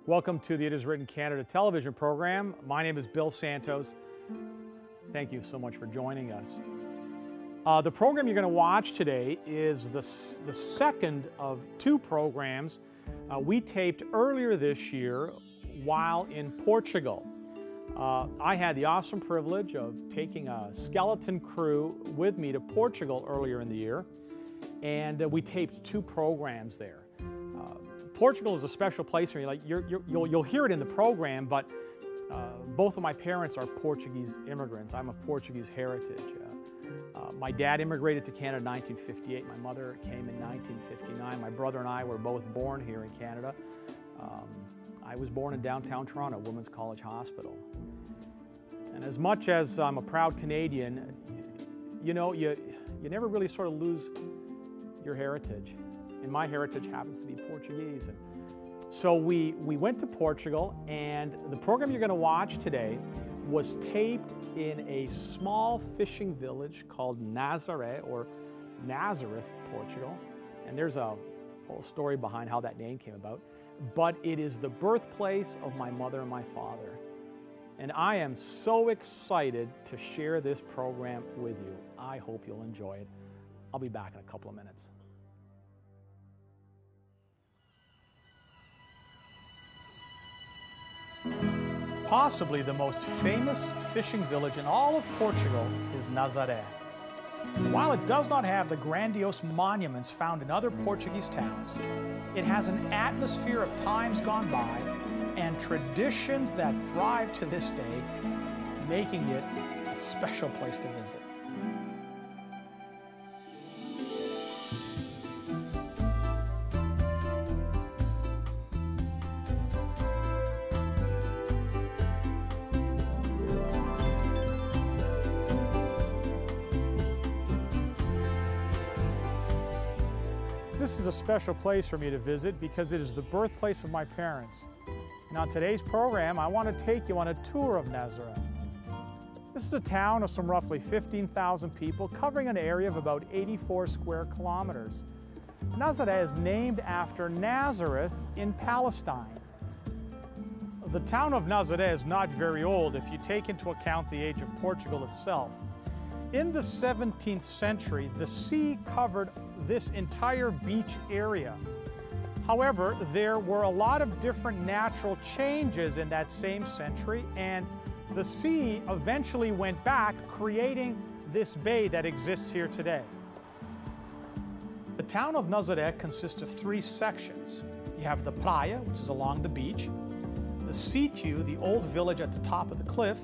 Welcome to the It Is Written Canada television program. My name is Bill Santos. Thank you so much for joining us. The program you're going to watch today is the second of two programs we taped earlier this year while in Portugal. I had the awesome privilege of taking a skeleton crew with me to Portugal earlier in the year, and we taped two programs there. Portugal is a special place for me. Like you'll hear it in the program, but both of my parents are Portuguese immigrants. I'm of Portuguese heritage. My dad immigrated to Canada in 1958. My mother came in 1959. My brother and I were both born here in Canada. I was born in downtown Toronto, Women's College Hospital. And as much as I'm a proud Canadian, you know, you never really sort of lose your heritage. And my heritage happens to be Portuguese. And so we went to Portugal, and the program you're going to watch today was taped in a small fishing village called Nazare, or Nazareth, Portugal. And there's a whole story behind how that name came about. But it is the birthplace of my mother and my father. And I am so excited to share this program with you. I hope you'll enjoy it. I'll be back in a couple of minutes. Possibly the most famous fishing village in all of Portugal is Nazare. While it does not have the grandiose monuments found in other Portuguese towns, it has an atmosphere of times gone by and traditions that thrive to this day, making it a special place to visit. This is a special place for me to visit because it is the birthplace of my parents. And on today's program, I want to take you on a tour of Nazare. This is a town of some roughly 15,000 people covering an area of about 84 square kilometers. Nazare is named after Nazareth in Palestine. The town of Nazare is not very old if you take into account the age of Portugal itself. In the 17th century, the sea covered this entire beach area. However, there were a lot of different natural changes in that same century, and the sea eventually went back, creating this bay that exists here today. The town of Nazare consists of three sections. You have the Praia, which is along the beach, the Sítio, the old village at the top of the cliff,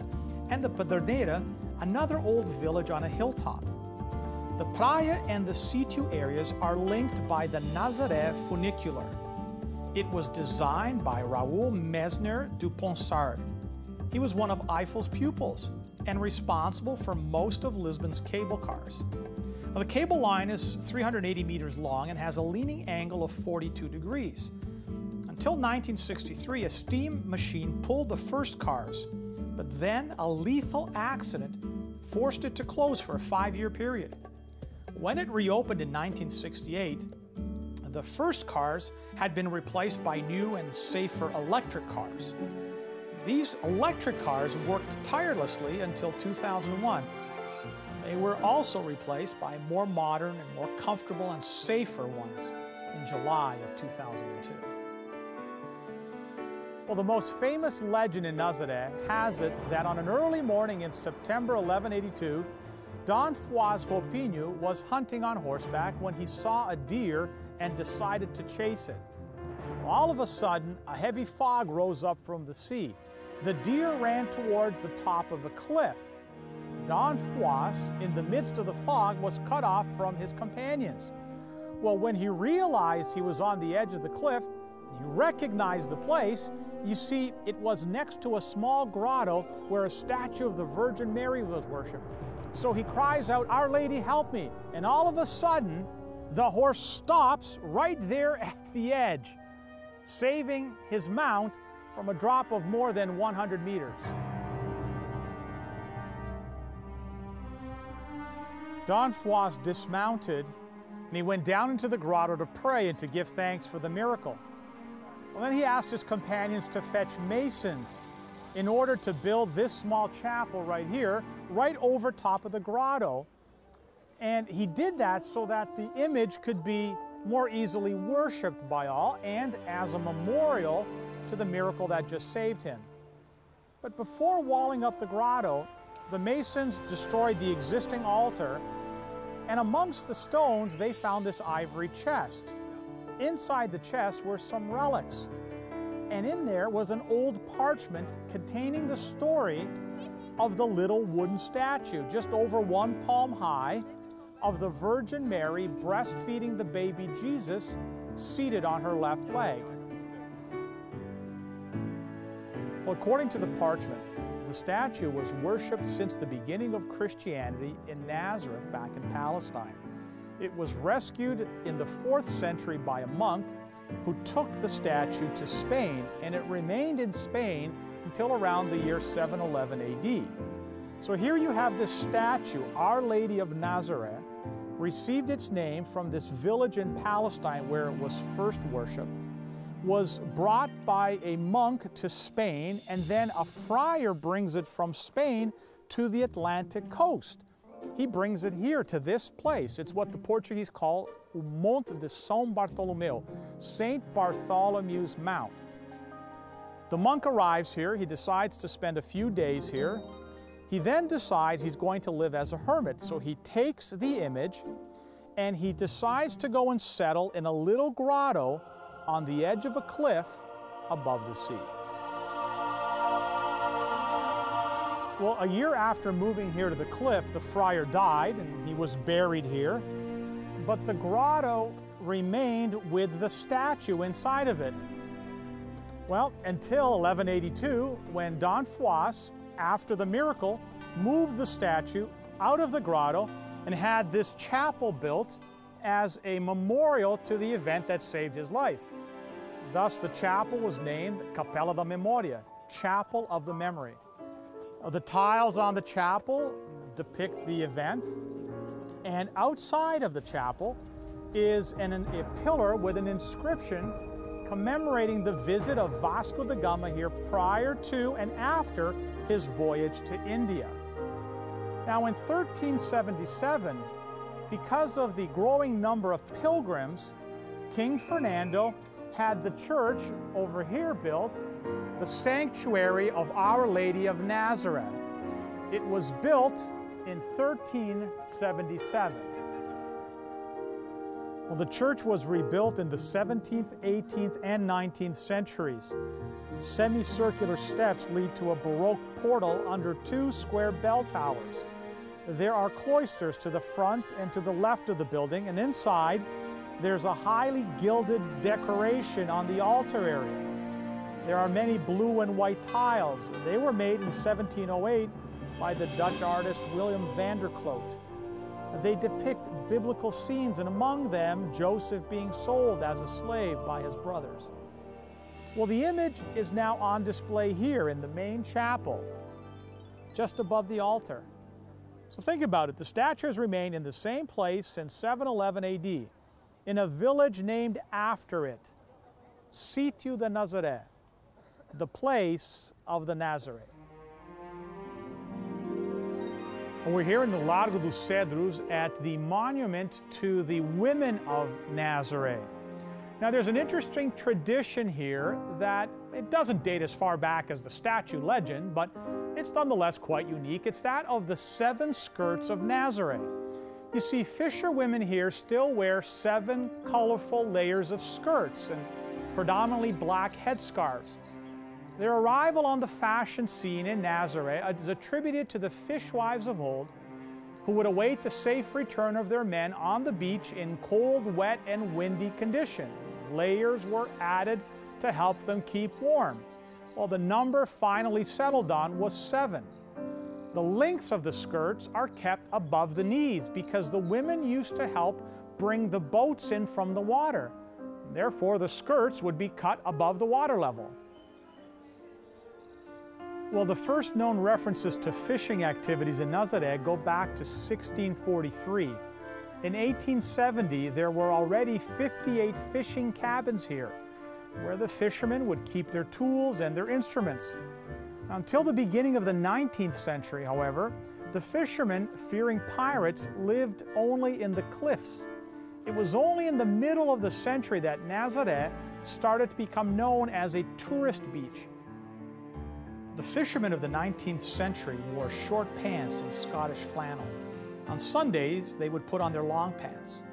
and the Pedernera, another old village on a hilltop. The Praia and the Sítio areas are linked by the Nazare funicular. It was designed by Raoul Mesner du Ponsard. He was one of Eiffel's pupils and responsible for most of Lisbon's cable cars. Now, the cable line is 380 meters long and has a leaning angle of 42 degrees. Until 1963, a steam machine pulled the first cars, but then a lethal accident forced it to close for a 5-year period. When it reopened in 1968, the first cars had been replaced by new and safer electric cars. These electric cars worked tirelessly until 2001. They were also replaced by more modern and more comfortable and safer ones in July of 2002. Well, the most famous legend in Nazare has it that on an early morning in September 1182, Don Fuaz Ropinho was hunting on horseback when he saw a deer and decided to chase it. All of a sudden, a heavy fog rose up from the sea. The deer ran towards the top of a cliff. Don Fuaz, in the midst of the fog, was cut off from his companions. Well, when he realized he was on the edge of the cliff, he recognized the place. You see, it was next to a small grotto where a statue of the Virgin Mary was worshipped. So he cries out, "Our Lady, help me!" And all of a sudden, the horse stops right there at the edge, saving his mount from a drop of more than 100 meters. Don Fuaz dismounted, and he went down into the grotto to pray and to give thanks for the miracle. Well, then he asked his companions to fetch masons in order to build this small chapel right here, right over top of the grotto. And he did that so that the image could be more easily worshipped by all and as a memorial to the miracle that just saved him. But before walling up the grotto, the masons destroyed the existing altar, and amongst the stones they found this ivory chest. Inside the chest were some relics, and in there was an old parchment containing the story of the little wooden statue, just over 1 palm high, of the Virgin Mary breastfeeding the baby Jesus seated on her left leg. Well, according to the parchment, the statue was worshipped since the beginning of Christianity in Nazareth back in Palestine. It was rescued in the 4th century by a monk who took the statue to Spain, and it remained in Spain until around the year 711 AD. So here you have this statue, Our Lady of Nazare, received its name from this village in Palestine where it was first worshipped, was brought by a monk to Spain, and then a friar brings it from Spain to the Atlantic coast. He brings it here to this place. It's what the Portuguese call o Monte de São Bartolomeu, St. Bartholomew's Mount. The monk arrives here. He decides to spend a few days here. He then decides he's going to live as a hermit. So he takes the image and he decides to go and settle in a little grotto on the edge of a cliff above the sea. Well, a year after moving here to the cliff, the friar died and he was buried here, but the grotto remained with the statue inside of it. Well, until 1182, when Don Fuas, after the miracle, moved the statue out of the grotto and had this chapel built as a memorial to the event that saved his life. Thus, the chapel was named Capella da Memoria, Chapel of the Memory. The tiles on the chapel depict the event, and outside of the chapel is a pillar with an inscription commemorating the visit of Vasco da Gama here prior to and after his voyage to India. Now in 1377, because of the growing number of pilgrims, King Fernando had the church over here built, the sanctuary of Our Lady of Nazareth. It was built in 1377. Well, the church was rebuilt in the 17th, 18th, and 19th centuries. Semicircular steps lead to a Baroque portal under 2 square bell towers. There are cloisters to the front and to the left of the building, and inside there's a highly gilded decoration on the altar area. There are many blue and white tiles. They were made in 1708 by the Dutch artist William van der Kloot. They depict biblical scenes, and among them, Joseph being sold as a slave by his brothers. Well, the image is now on display here in the main chapel, just above the altar. So think about it. The statue has remained in the same place since 711 AD, in a village named after it, Sítio da Nazaré, the place of the Nazare. And we're here in the Largo dos Cedros at the monument to the women of Nazare. Now there's an interesting tradition here that it doesn't date as far back as the statue legend, but it's nonetheless quite unique. It's that of the 7 skirts of Nazare. You see, fisher women here still wear 7 colorful layers of skirts and predominantly black headscarves. Their arrival on the fashion scene in Nazare is attributed to the fishwives of old who would await the safe return of their men on the beach in cold, wet, and windy conditions. Layers were added to help them keep warm. Well, the number finally settled on was 7. The lengths of the skirts are kept above the knees because the women used to help bring the boats in from the water. Therefore, the skirts would be cut above the water level. Well, the first known references to fishing activities in Nazare go back to 1643. In 1870, there were already 58 fishing cabins here. where the fishermen would keep their tools and their instruments. Until the beginning of the 19th century, however, the fishermen, fearing pirates, lived only in the cliffs. It was only in the middle of the century that Nazare started to become known as a tourist beach. The fishermen of the 19th century wore short pants and Scottish flannel. On Sundays, they would put on their long pants.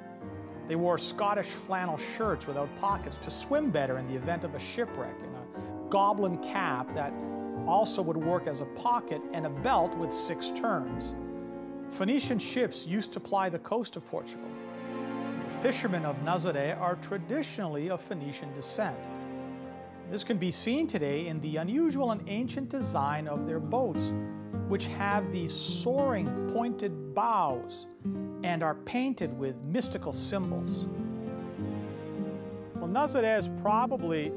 They wore Scottish flannel shirts without pockets to swim better in the event of a shipwreck, and a goblin cap that also would work as a pocket, and a belt with 6 turns. Phoenician ships used to ply the coast of Portugal. The fishermen of Nazare are traditionally of Phoenician descent. This can be seen today in the unusual and ancient design of their boats, which have these soaring pointed bows and are painted with mystical symbols. Well, Nazare is probably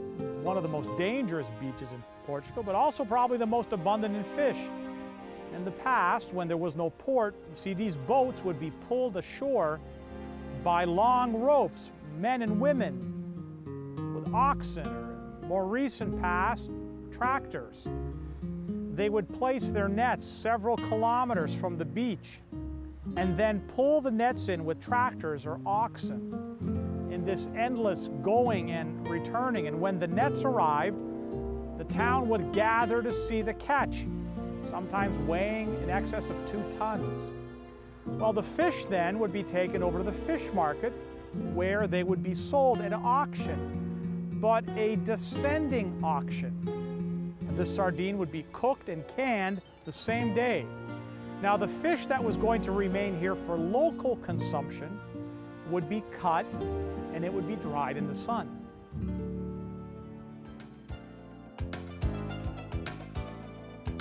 one of the most dangerous beaches in Portugal, but also probably the most abundant in fish. In the past, when there was no port, see, these boats would be pulled ashore by long ropes, men and women, with oxen, or more recent past, tractors. They would place their nets several kilometers from the beach and then pull the nets in with tractors or oxen in this endless going and returning. And when the nets arrived, the town would gather to see the catch, sometimes weighing in excess of 2 tons. Well, the fish then would be taken over to the fish market, where they would be sold at auction, but a descending auction. The sardine would be cooked and canned the same day. Now, the fish that was going to remain here for local consumption would be cut and it would be dried in the sun.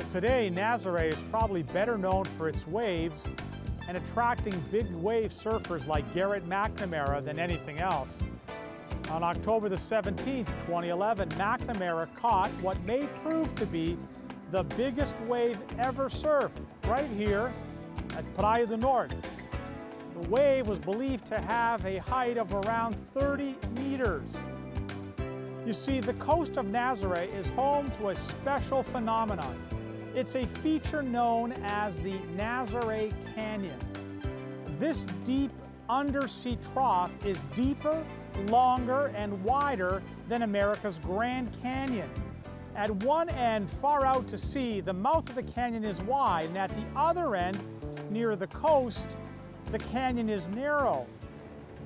Today, Nazare is probably better known for its waves and attracting big wave surfers like Garrett McNamara than anything else. On October the 17th, 2011, McNamara caught what may prove to be the biggest wave ever surfed right here at Praia do Norte. The wave was believed to have a height of around 30 meters. You see, the coast of Nazare is home to a special phenomenon. It's a feature known as the Nazare Canyon. This deep undersea trough is deeper, longer, and wider than America's Grand Canyon. At one end, far out to sea, the mouth of the canyon is wide, and at the other end, near the coast, the canyon is narrow.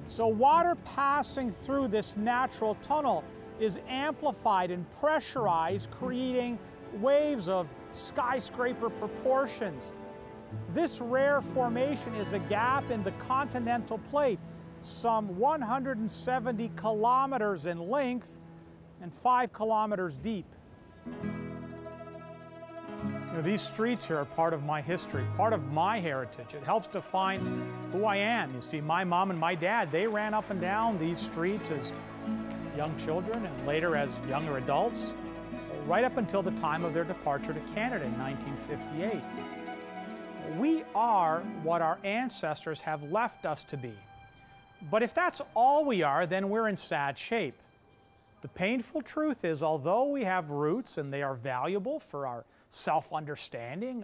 So water passing through this natural tunnel is amplified and pressurized, creating waves of skyscraper proportions. This rare formation is a gap in the continental plate, some 170 kilometers in length and 5 kilometers deep. You know, these streets here are part of my history, part of my heritage. It helps define who I am. You see, my mom and my dad, they ran up and down these streets as young children and later as younger adults, right up until the time of their departure to Canada in 1958. We are what our ancestors have left us to be. But if that's all we are, then we're in sad shape. The painful truth is, although we have roots and they are valuable for our self-understanding,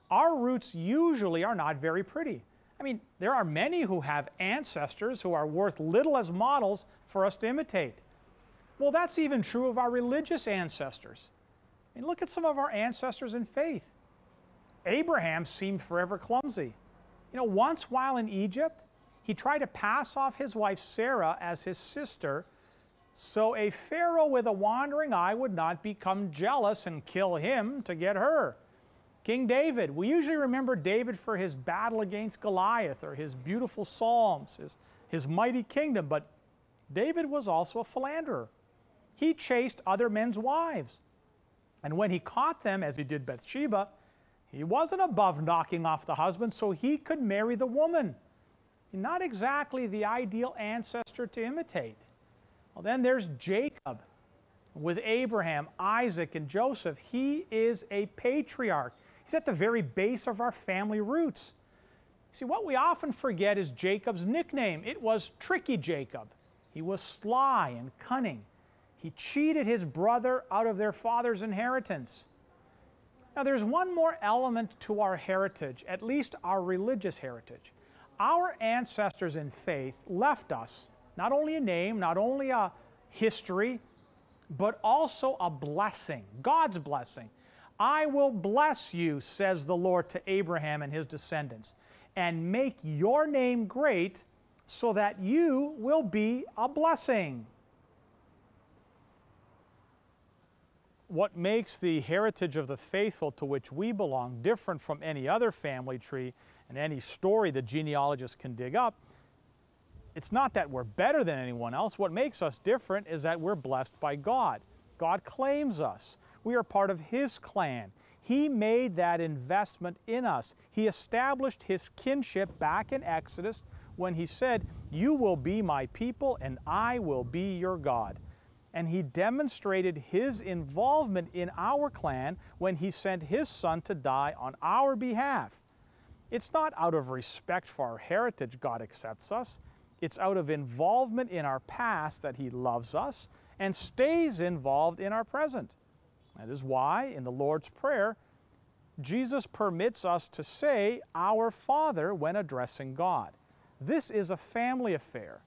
our roots usually are not very pretty. I mean, there are many who have ancestors who are worth little as models for us to imitate. Well, that's even true of our religious ancestors. I mean, look at some of our ancestors in faith. Abraham seemed forever clumsy. You know, once while in Egypt, he tried to pass off his wife Sarah as his sister, so a Pharaoh with a wandering eye would not become jealous and kill him to get her. King David, we usually remember David for his battle against Goliath or his beautiful psalms, his mighty kingdom, but David was also a philanderer. He chased other men's wives. And when he caught them, as he did Bathsheba, he wasn't above knocking off the husband so he could marry the woman. Not exactly the ideal ancestor to imitate. Well, then there's Jacob with Abraham, Isaac, and Joseph. He is a patriarch. He's at the very base of our family roots. See, what we often forget is Jacob's nickname. It was Tricky Jacob. He was sly and cunning. He cheated his brother out of their father's inheritance. Now, there's one more element to our heritage, at least our religious heritage. Our ancestors in faith left us not only a name, not only a history, but also a blessing, God's blessing. I will bless you, says the Lord to Abraham and his descendants, and make your name great so that you will be a blessing. What makes the heritage of the faithful to which we belong different from any other family tree and any story the genealogist can dig up, it's not that we're better than anyone else. What makes us different is that we're blessed by God. God claims us. We are part of His clan. He made that investment in us. He established His kinship back in Exodus when He said, "You will be my people and I will be your God." And He demonstrated His involvement in our clan when He sent His Son to die on our behalf. It's not out of respect for our heritage God accepts us. It's out of involvement in our past that He loves us and stays involved in our present. That is why, in the Lord's Prayer, Jesus permits us to say, "Our Father," when addressing God. This is a family affair.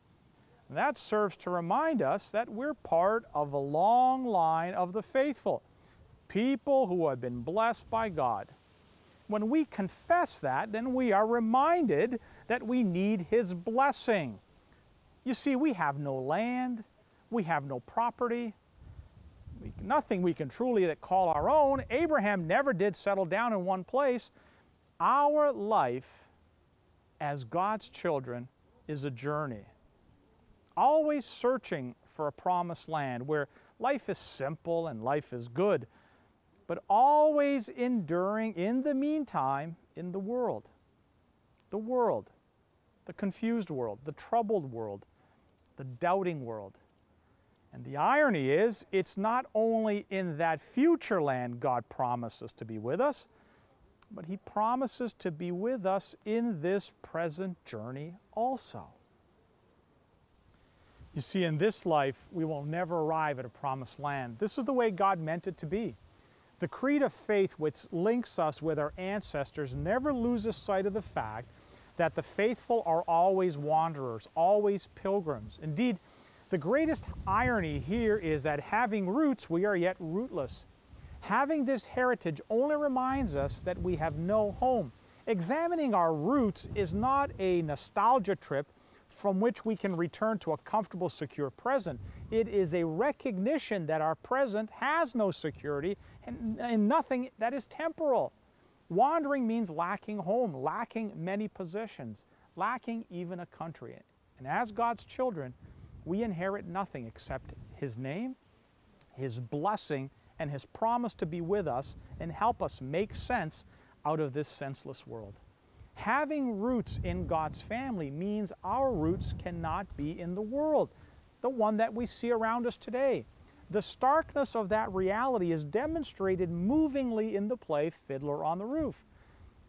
That serves to remind us that we're part of a long line of the faithful, people who have been blessed by God. When we confess that, then we are reminded that we need His blessing. You see, we have no land, we have no property, nothing we can truly call our own. Abraham never did settle down in one place. Our life as God's children is a journey, always searching for a promised land where life is simple and life is good, but always enduring in the meantime in the world, the confused world, the troubled world, the doubting world. And the irony is, it's not only in that future land God promises to be with us, but He promises to be with us in this present journey also. You see, in this life, we will never arrive at a promised land. This is the way God meant it to be. The creed of faith which links us with our ancestors never loses sight of the fact that the faithful are always wanderers, always pilgrims. Indeed, the greatest irony here is that having roots, we are yet rootless. Having this heritage only reminds us that we have no home. Examining our roots is not a nostalgia trip from which we can return to a comfortable, secure present. It is a recognition that our present has no security and nothing that is temporal. Wandering means lacking home, lacking many possessions, lacking even a country. And as God's children, we inherit nothing except His name, His blessing, and His promise to be with us and help us make sense out of this senseless world. Having roots in God's family means our roots cannot be in the world, the one that we see around us today. The starkness of that reality is demonstrated movingly in the play Fiddler on the Roof.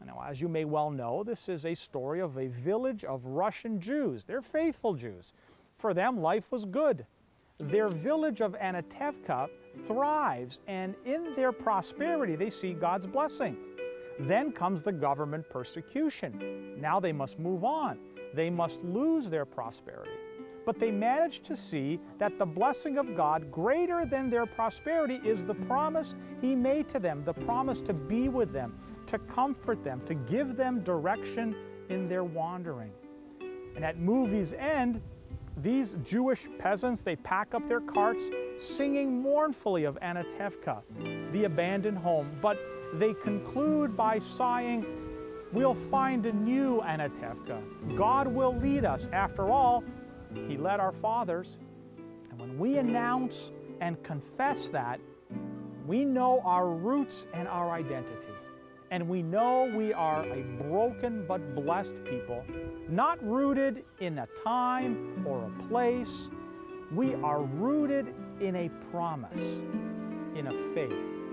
Now, as you may well know, this is a story of a village of Russian Jews. They're faithful Jews. For them, life was good. Their village of Anatevka thrives, and in their prosperity, they see God's blessing. Then comes the government persecution. Now they must move on. They must lose their prosperity. But they manage to see that the blessing of God, greater than their prosperity, is the promise He made to them, the promise to be with them, to comfort them, to give them direction in their wandering. And at movie's end, these Jewish peasants, they pack up their carts, singing mournfully of Anatevka, the abandoned home. But they conclude by sighing, "We'll find a new Anatevka. God will lead us. After all, He led our fathers." And when we announce and confess that, we know our roots and our identity. And we know we are a broken but blessed people, not rooted in a time or a place. We are rooted in a promise, in a faith,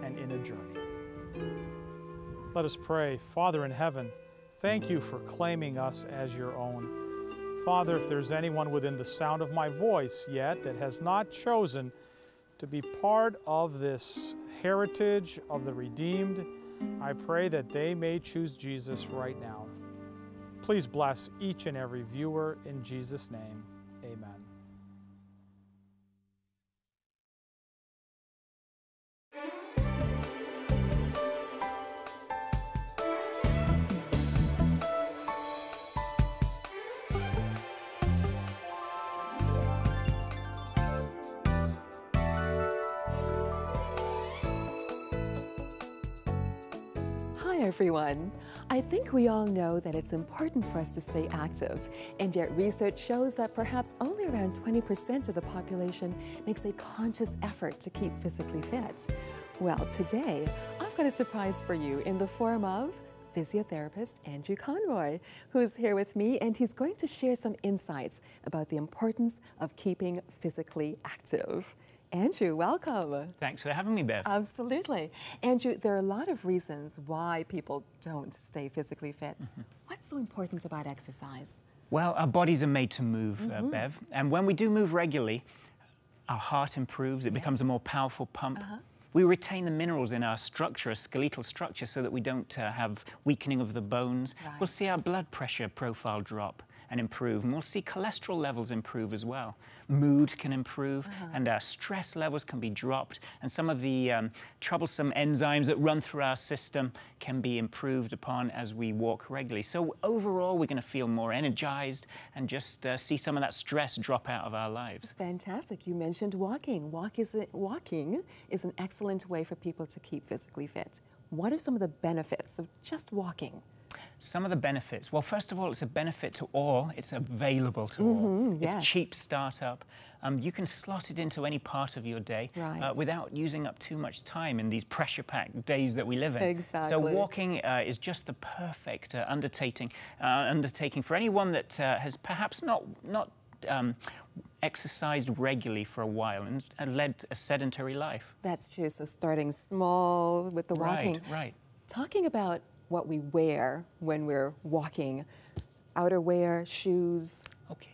and in a journey. Let us pray. Father in heaven, thank You for claiming us as Your own. Father, if there's anyone within the sound of my voice yet that has not chosen to be part of this heritage of the redeemed, I pray that they may choose Jesus right now. Please bless each and every viewer in Jesus' name. Amen. Hi everyone. I think we all know that it's important for us to stay active, and yet research shows that perhaps only around 20% of the population makes a conscious effort to keep physically fit. Well, today I've got a surprise for you in the form of physiotherapist Andrew Conroy, who's here with me, and he's going to share some insights about the importance of keeping physically active. Andrew, welcome. Thanks for having me, Bev. Absolutely. Andrew, there are a lot of reasons why people don't stay physically fit. What's so important about exercise? Well, our bodies are made to move, Bev, and when we do move regularly, our heart improves, it becomes a more powerful pump. We retain the minerals in our structure, our skeletal structure, so that we don't have weakening of the bones. Right. We'll see our blood pressure profile drop and improve, and we'll see cholesterol levels improve as well. Mood can improve, and our stress levels can be dropped, and some of the troublesome enzymes that run through our system can be improved upon as we walk regularly. So overall, we're going to feel more energized and just see some of that stress drop out of our lives. Fantastic. You mentioned walking. Walking is an excellent way for people to keep physically fit. What are some of the benefits of just walking? Some of the benefits. Well, first of all, it's a benefit to all. It's available to all. Yes. It's cheap startup. You can slot it into any part of your day without using up too much time in these pressure-packed days that we live in. Exactly. So walking is just the perfect undertaking for anyone that has perhaps not exercised regularly for a while and led a sedentary life. That's true. So starting small with the walking. Right. Talking about what we wear when we're walking, outerwear, shoes. Okay.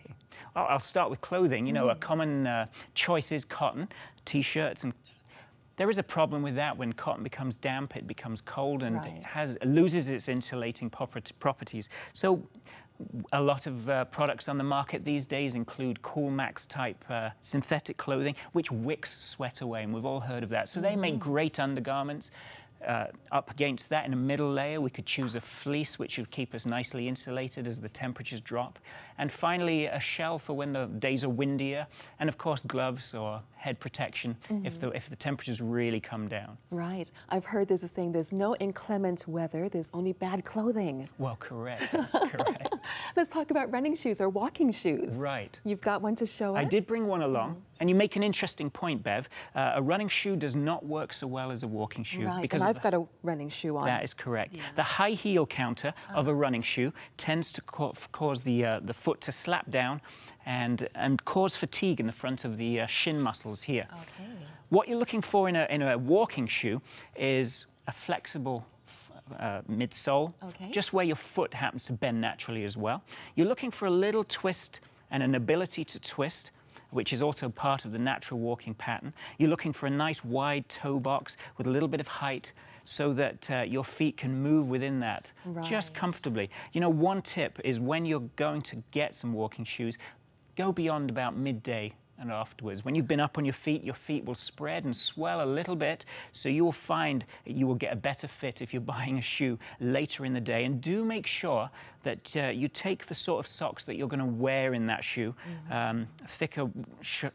Well, I'll start with clothing. You know, a common choice is cotton, t-shirts, and there is a problem with that. When cotton becomes damp, it becomes cold and it loses its insulating properties. So a lot of products on the market these days include Cool Max type synthetic clothing, which wicks sweat away, and we've all heard of that. So they make great undergarments. Up against that, in a middle layer, we could choose a fleece, which would keep us nicely insulated as the temperatures drop. And finally, a shell for when the days are windier, and of course gloves or head protection if the temperatures really come down. Right. I've heard there's a saying, there's no inclement weather, there's only bad clothing. Well, correct. That's correct. Let's talk about running shoes or walking shoes. Right. You've got one to show us? I did bring one along, and you make an interesting point, Bev. A running shoe does not work so well as a walking shoe. Right, because and I've got a running shoe on. That is correct. Yeah. The high heel counter of a running shoe tends to cause the foot to slap down and cause fatigue in the front of the shin muscles here. Okay. What you're looking for in a walking shoe is a flexible midsole, just where your foot happens to bend naturally as well. You're looking for a little twist and an ability to twist, which is also part of the natural walking pattern. You're looking for a nice wide toe box with a little bit of height so that your feet can move within that just comfortably. You know, one tip is when you're going to get some walking shoes, go beyond about midday and afterwards. When you've been up on your feet will spread and swell a little bit, so you will find you will get a better fit if you're buying a shoe later in the day. And do make sure that you take the sort of socks that you're going to wear in that shoe. Thicker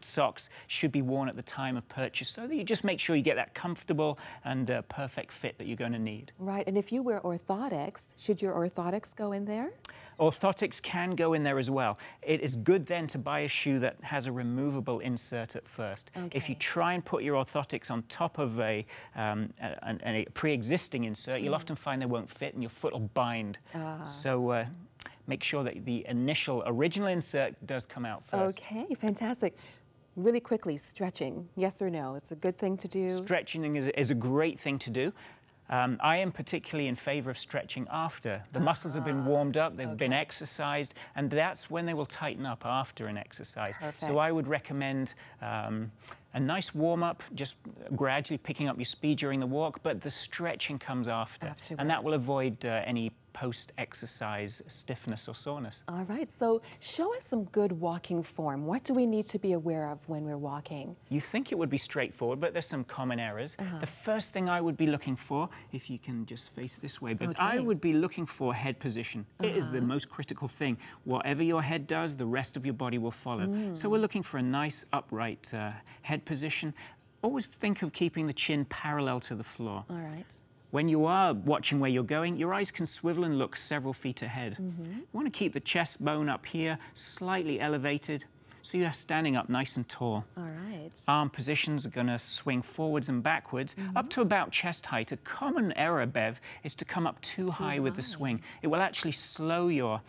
socks should be worn at the time of purchase, so that you just make sure you get that comfortable and perfect fit that you're going to need. Right, and if you wear orthotics, should your orthotics go in there? Orthotics can go in there as well. It is good then to buy a shoe that has a removable insert at first. If you try and put your orthotics on top of a pre-existing insert, you'll often find they won't fit and your foot will bind. So make sure that the initial original insert does come out first. Okay, fantastic. Really quickly, stretching, yes or no? It's a good thing to do? Stretching is a great thing to do. I am particularly in favor of stretching after. The muscles have been warmed up, they've been exercised, and that's when they will tighten up after an exercise. Perfect. So I would recommend a nice warm-up, just gradually picking up your speed during the walk, but the stretching comes after. And that will avoid any post-exercise stiffness or soreness. All right, so show us some good walking form. What do we need to be aware of when we're walking? You think it would be straightforward, but there's some common errors. The first thing I would be looking for, if you can just face this way, but I would be looking for head position. It is the most critical thing. Whatever your head does, the rest of your body will follow. So we're looking for a nice upright head position. Always think of keeping the chin parallel to the floor. All right. When you are watching where you're going, your eyes can swivel and look several feet ahead. You want to keep the chest bone up here slightly elevated, so you're standing up nice and tall. All right. Arm positions are going to swing forwards and backwards up to about chest height. A common error, Bev, is to come up too high with the swing. It will actually slow your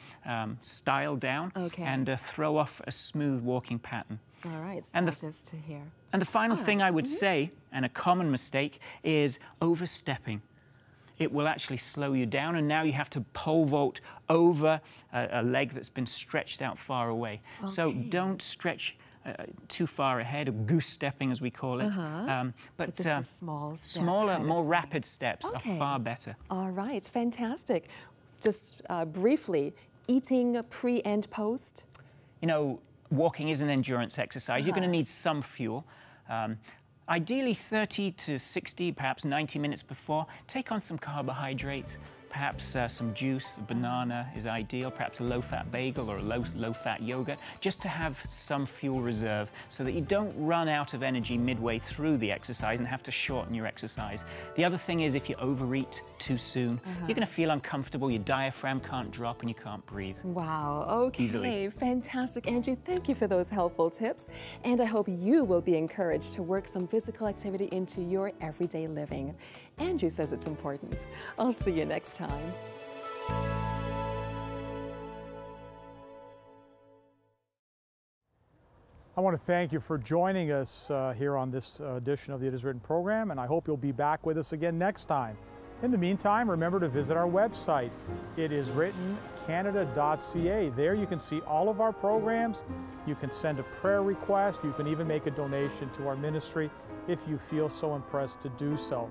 style down and throw off a smooth walking pattern. All right, so just to hear. And the final thing I would say, and a common mistake, is overstepping. It will actually slow you down, and now you have to pole vault over a leg that's been stretched out far away. So don't stretch too far ahead, or goose stepping as we call it. But just a small step, smaller, more rapid steps are far better. All right, fantastic. Just briefly, eating pre and post? You know, walking is an endurance exercise. You're going to need some fuel. Ideally 30 to 60, perhaps 90 minutes before, take on some carbohydrates. Perhaps some juice, a banana is ideal, perhaps a low-fat bagel or a low-fat yogurt, just to have some fuel reserve so that you don't run out of energy midway through the exercise and have to shorten your exercise. The other thing is if you overeat too soon, you're going to feel uncomfortable, your diaphragm can't drop and you can't breathe. Wow, okay, easily. Fantastic. Andrew, thank you for those helpful tips. And I hope you will be encouraged to work some physical activity into your everyday living. Andrew says it's important. I'll see you next time. I want to thank you for joining us here on this edition of the It Is Written program, and I hope you'll be back with us again next time. In the meantime, remember to visit our website, itiswrittencanada.ca. There you can see all of our programs. You can send a prayer request. You can even make a donation to our ministry if you feel so impressed to do so.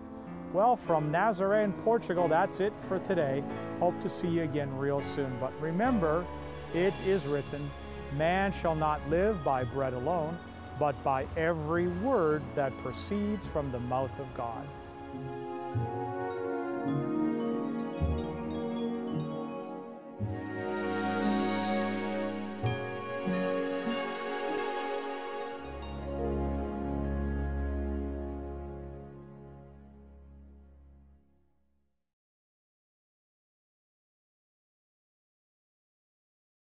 Well, from Nazare in Portugal, that's it for today. Hope to see you again real soon. But remember, it is written, man shall not live by bread alone, but by every word that proceeds from the mouth of God.